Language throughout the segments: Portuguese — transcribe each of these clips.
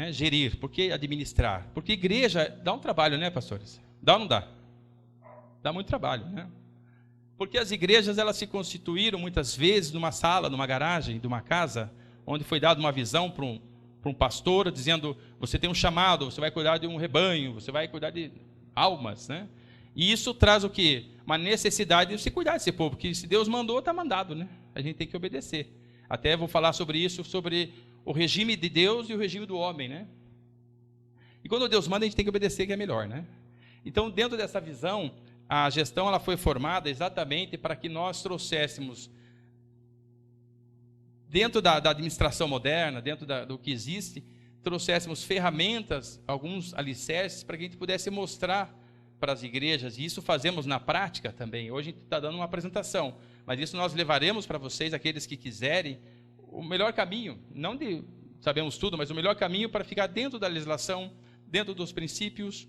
né? Gerir, por que administrar? Porque igreja dá um trabalho, né, pastores? Dá ou não dá? Dá muito trabalho, né? Porque as igrejas, elas se constituíram muitas vezes numa sala, numa garagem de uma casa, onde foi dada uma visão para um pastor, dizendo, você tem um chamado, você vai cuidar de um rebanho, você vai cuidar de almas, né? E isso traz o quê? Uma necessidade de se cuidar desse povo, porque se Deus mandou, está mandado, né? A gente tem que obedecer. Até vou falar sobre isso, sobre o regime de Deus e o regime do homem, né? E quando Deus manda, a gente tem que obedecer, que é melhor, né? Então, dentro dessa visão, a gestão ela foi formada exatamente para que nós trouxéssemos, dentro da administração moderna, dentro do que existe, trouxéssemos ferramentas, alguns alicerces, para que a gente pudesse mostrar para as igrejas, e isso fazemos na prática também. Hoje a gente está dando uma apresentação, mas isso nós levaremos para vocês, aqueles que quiserem, o melhor caminho, não de sabemos tudo, mas o melhor caminho para ficar dentro da legislação, dentro dos princípios,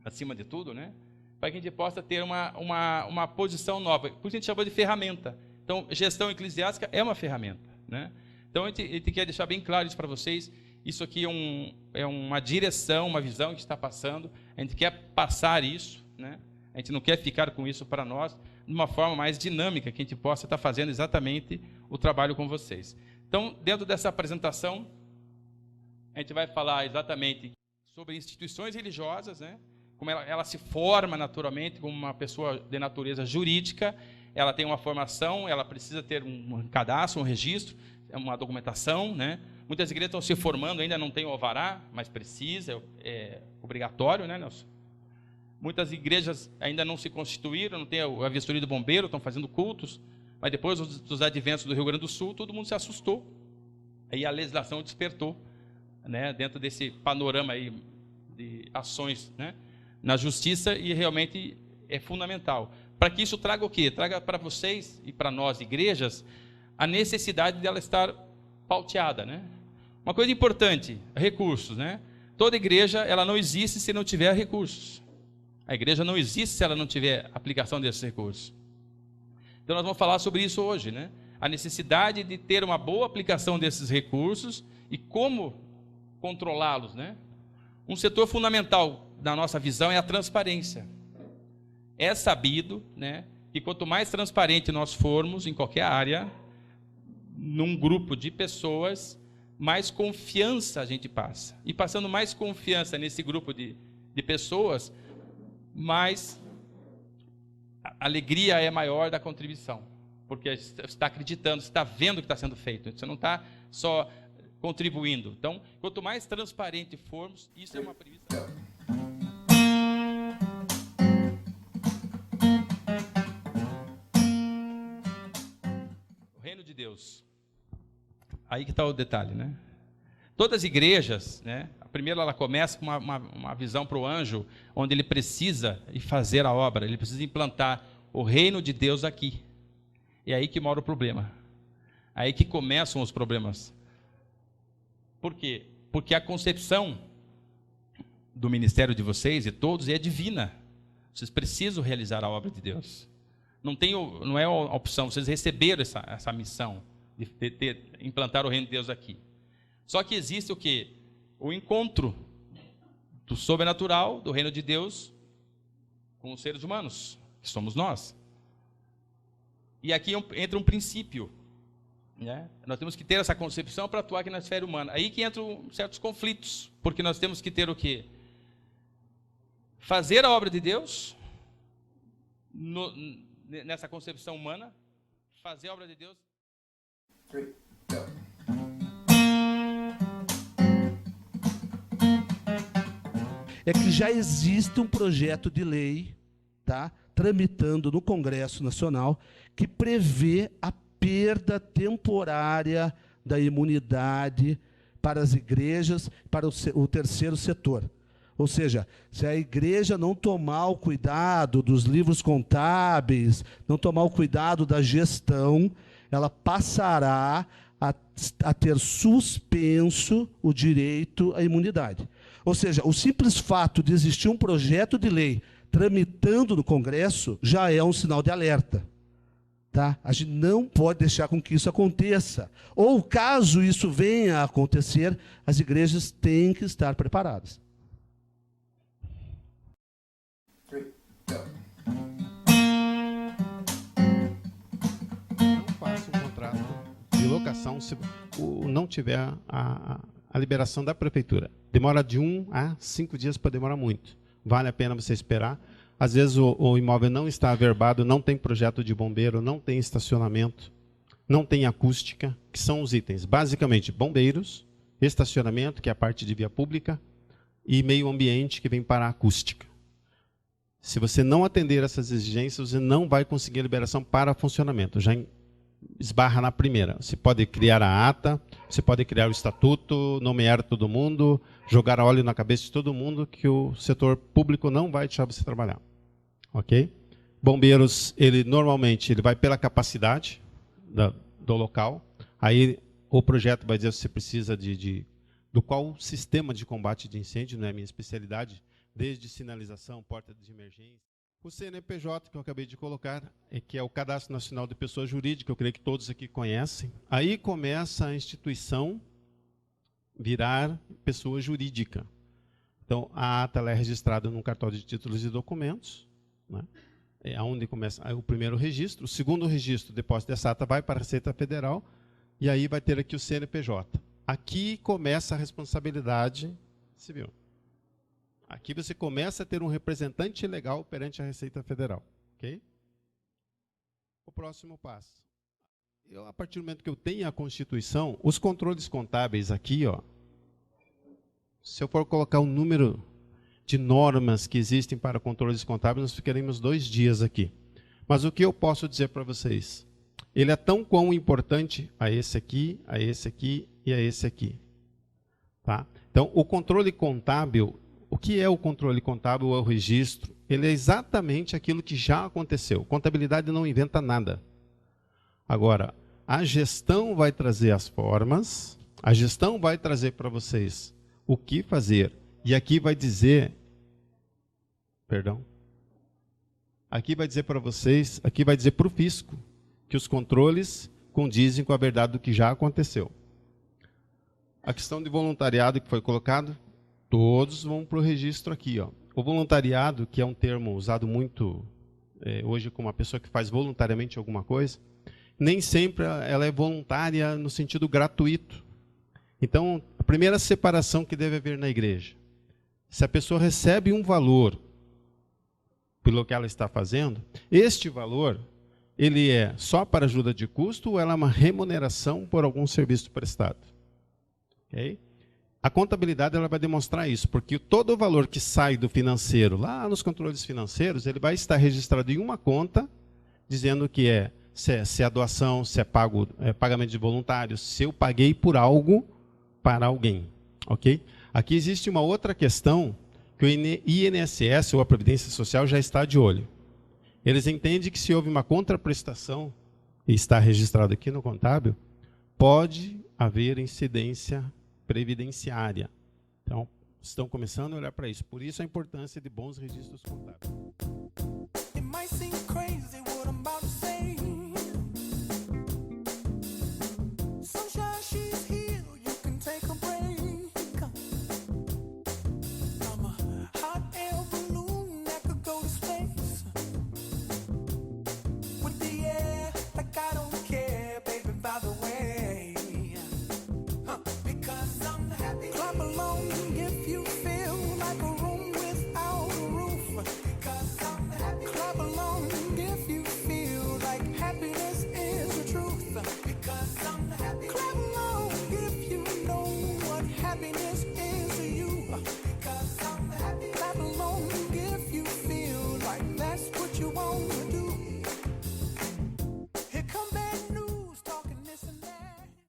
acima de tudo, né? Para que a gente possa ter uma posição nova. Por isso a gente chamou de ferramenta. Então, gestão eclesiástica é uma ferramenta, né? Então, a gente quer deixar bem claro isso para vocês. Isso aqui é uma direção, uma visão que está passando. A gente quer passar isso, né? A gente não quer ficar com isso para nós, de uma forma mais dinâmica, que a gente possa estar fazendo exatamente o trabalho com vocês. Então, dentro dessa apresentação, a gente vai falar exatamente sobre instituições religiosas, né? Como ela se forma naturalmente como uma pessoa de natureza jurídica, ela tem uma formação, ela precisa ter um cadastro, um registro, uma documentação, né? Muitas igrejas estão se formando, ainda não tem o alvará, mas precisa, é obrigatório, né, Nelson? Muitas igrejas ainda não se constituíram, não tem a vistoria do bombeiro, estão fazendo cultos, mas depois dos adventos do Rio Grande do Sul, todo mundo se assustou. Aí a legislação despertou, né, dentro desse panorama aí de ações, né, na justiça, e realmente é fundamental. Para que isso traga o quê? Traga para vocês e para nós, igrejas, a necessidade dela estar pauteada, né? Uma coisa importante, recursos, né? Toda igreja, ela não existe se não tiver recursos. A igreja não existe se ela não tiver aplicação desses recursos. Então nós vamos falar sobre isso hoje, né? A necessidade de ter uma boa aplicação desses recursos e como controlá-los, né? Um setor fundamental da nossa visão é a transparência. É sabido, né, que quanto mais transparente nós formos em qualquer área, num grupo de pessoas, mais confiança a gente passa. E passando mais confiança nesse grupo de pessoas, mais a alegria é maior da contribuição. Porque você está acreditando, você está vendo o que está sendo feito. Você não está só contribuindo. Então, quanto mais transparente formos, isso é uma premissa. O reino de Deus. Aí que está o detalhe, né? Todas as igrejas, né? A primeira ela começa com uma visão para o anjo, onde ele precisa ir fazer a obra, ele precisa implantar o reino de Deus aqui. E é aí que mora o problema. Aí que começam os problemas. Por quê? Porque a concepção do ministério de vocês e todos é divina. Vocês precisam realizar a obra de Deus. Não é a opção, vocês receberam essa missão de implantar o reino de Deus aqui. Só que existe o quê? O encontro do sobrenatural, do reino de Deus, com os seres humanos, que somos nós. E aqui entra um princípio, né? Nós temos que ter essa concepção para atuar aqui na esfera humana. Aí que entram certos conflitos, porque nós temos que ter o quê? Fazer a obra de Deus, nessa concepção humana, fazer a obra de Deus. É que já existe um projeto de lei, tá, tramitando no Congresso Nacional, que prevê a perda temporária da imunidade para as igrejas, para o terceiro setor. Ou seja, se a igreja não tomar o cuidado dos livros contábeis, não tomar o cuidado da gestão, ela passará a ter suspenso o direito à imunidade. Ou seja, o simples fato de existir um projeto de lei tramitando no Congresso já é um sinal de alerta. Tá? A gente não pode deixar com que isso aconteça. Ou, caso isso venha a acontecer, as igrejas têm que estar preparadas. Não faça um contrato de locação se não tiver a liberação da prefeitura. Demora de 1 a 5 dias para demorar muito. Vale a pena você esperar. Às vezes o imóvel não está averbado, não tem projeto de bombeiro, não tem estacionamento, não tem acústica, que são os itens. Basicamente, bombeiros, estacionamento, que é a parte de via pública, e meio ambiente, que vem para a acústica. Se você não atender essas exigências, você não vai conseguir a liberação para funcionamento. Já esbarra na primeira. Você pode criar a ata, você pode criar o estatuto, nomear todo mundo, jogar óleo na cabeça de todo mundo, que o setor público não vai deixar você trabalhar. Ok? Bombeiros, normalmente ele vai pela capacidade do local. Aí o projeto vai dizer se você precisa do qual sistema de combate de incêndio, não é a minha especialidade, desde sinalização, porta de emergência. O CNPJ, que eu acabei de colocar, que é o Cadastro Nacional de Pessoa Jurídica, eu creio que todos aqui conhecem. Aí começa a instituição virar pessoa jurídica. Então, a ata ela é registrada no cartório de títulos e documentos, né? É onde começa o primeiro registro. O segundo registro, o depósito dessa ata vai para a Receita Federal, e aí vai ter aqui o CNPJ. Aqui começa a responsabilidade civil. Aqui você começa a ter um representante legal perante a Receita Federal. Okay? O próximo passo. A partir do momento que eu tenho a Constituição, os controles contábeis aqui, ó, se eu for colocar o número de normas que existem para controles contábeis, nós ficaremos 2 dias aqui. Mas o que eu posso dizer para vocês? Ele é tão quão importante a esse aqui, a esse aqui e a esse aqui. Tá? Então, o controle contábil, o que é o controle contábil ou o registro? Ele é exatamente aquilo que já aconteceu. Contabilidade não inventa nada. Agora, a gestão vai trazer as formas, a gestão vai trazer para vocês o que fazer. E aqui vai dizer, aqui vai dizer para vocês, aqui vai dizer para o fisco, que os controles condizem com a verdade do que já aconteceu. A questão de voluntariado que foi colocado, todos vão para o registro aqui. Ó. O voluntariado, que é um termo usado muito hoje como uma pessoa que faz voluntariamente alguma coisa, nem sempre ela é voluntária no sentido gratuito. Então, a primeira separação que deve haver na igreja, se a pessoa recebe um valor pelo que ela está fazendo, este valor, ele é só para ajuda de custo ou ela é uma remuneração por algum serviço prestado? Okay? A contabilidade ela vai demonstrar isso, porque todo o valor que sai do financeiro, lá nos controles financeiros, ele vai estar registrado em uma conta, dizendo que se é doação, se é pagamento de voluntários, se eu paguei por algo para alguém. Okay? Aqui existe uma outra questão que o INSS, ou a Previdência Social, já está de olho. Eles entendem que se houve uma contraprestação, e está registrado aqui no contábil, pode haver incidência previdenciária. Então, estão começando a olhar para isso. Por isso a importância de bons registros contábeis.